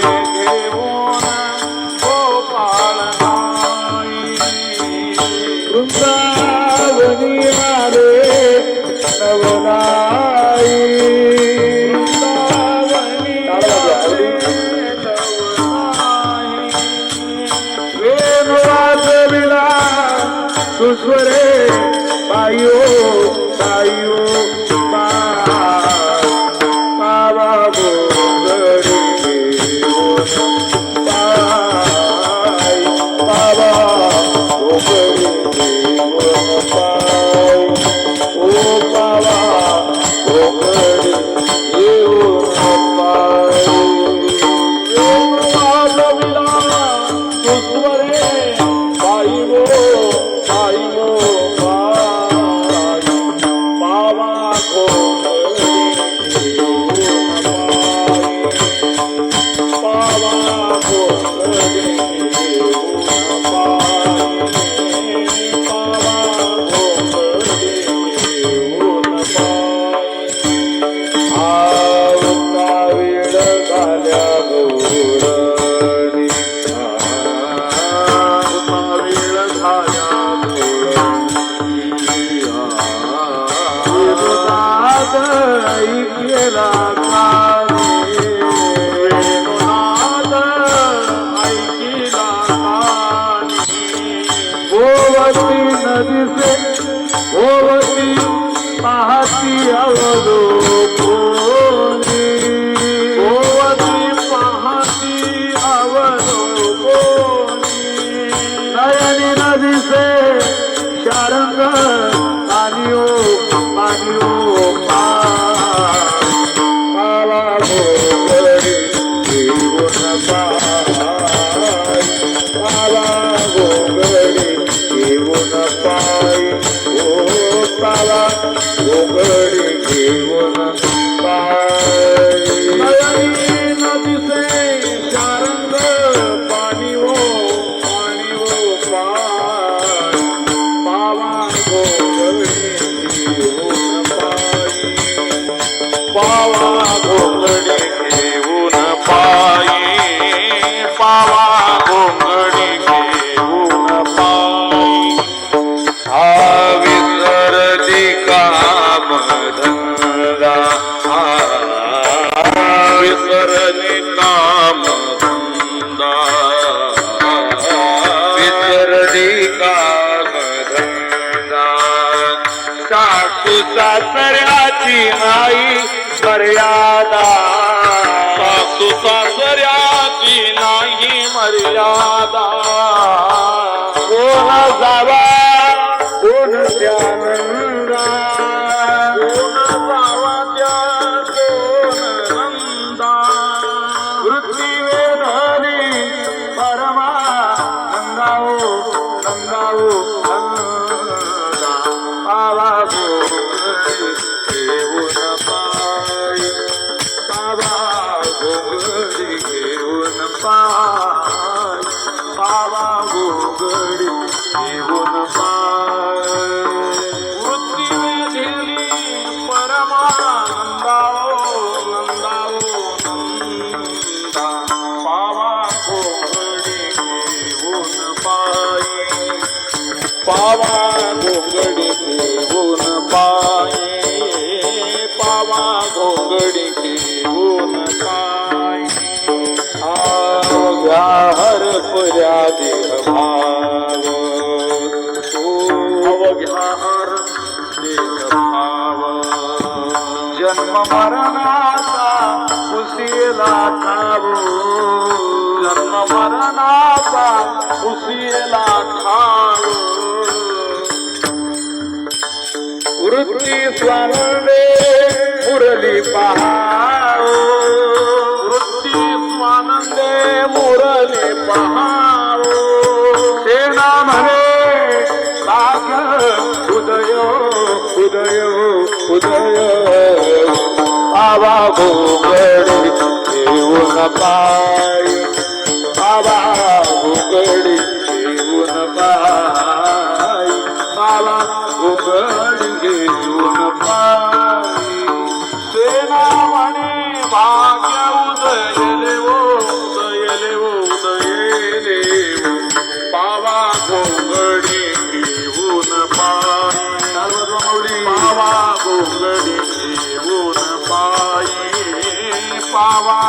घेऊन गोपाळ नाई वृंदावनी आले नवनाई वृंदावनी आले नवनाई वेणू वाजविला सुस्वरे बायो बायो बाबा गोगरी बाबा गोगरी ओ बाबा गोगरी सुस्वरे बायो बायो ओवती पाहती अवलोकोनी ओवती पाहती अवलोकोनी नयनी नदी से शारंग पानियो पानियो पावा गोगरी जीवन पाई पावा गोगरी जीवन पाई बाबा गोगरी घेऊन नयनी नदी से शारंग पाणी वो पाय बाबा गोगरी घेऊन पाई बाबा गोगरी घेऊन पाई बाबा गोगरी घेऊन पाई विसरली काम धंदा विसरली काम धंदा सासू सासऱ्याची आई मर्यादा सासू सासऱ्याची नाही मर्यादा कोण जावा कोण त्यानंदा कोण जावा त्या कोण नंदा वृत्ती वेधली परमा नंदाओ नंदाओ नंदा बाबा गोगरी घेऊन पाई बाबा गोगरी घेऊन पाई बाबा गोगरी घेऊन पाई वृत्ती वेधली परमा नंदाओ नंदाओ नंदा बाबा गोगरी घेऊन पाई बाबा गोगरी घेऊन पाई बाबा गोगरी घेऊन पाई अवघ्या हरपुऱ्या देह भाव अवघ्या हर देह भाव जन्म मरणाचा उशिला ठाव जन्म मरणाचा उशिला ठाव वृत्ती स्वानंदे मुरली पहाव वृत्ती स्वानंदे मुरली पहाव सेना म्हणे भाग्य उदय उदय उदय बाबा गोगरी घेऊन पाई बाबा गोगरी घेऊन पाई बाबा गोगरी घेऊन पाई सेना म्हणे भाग्य उदयले वो गोंगडी घेऊन पायी पावा गोंगडी घेऊन पायी पावा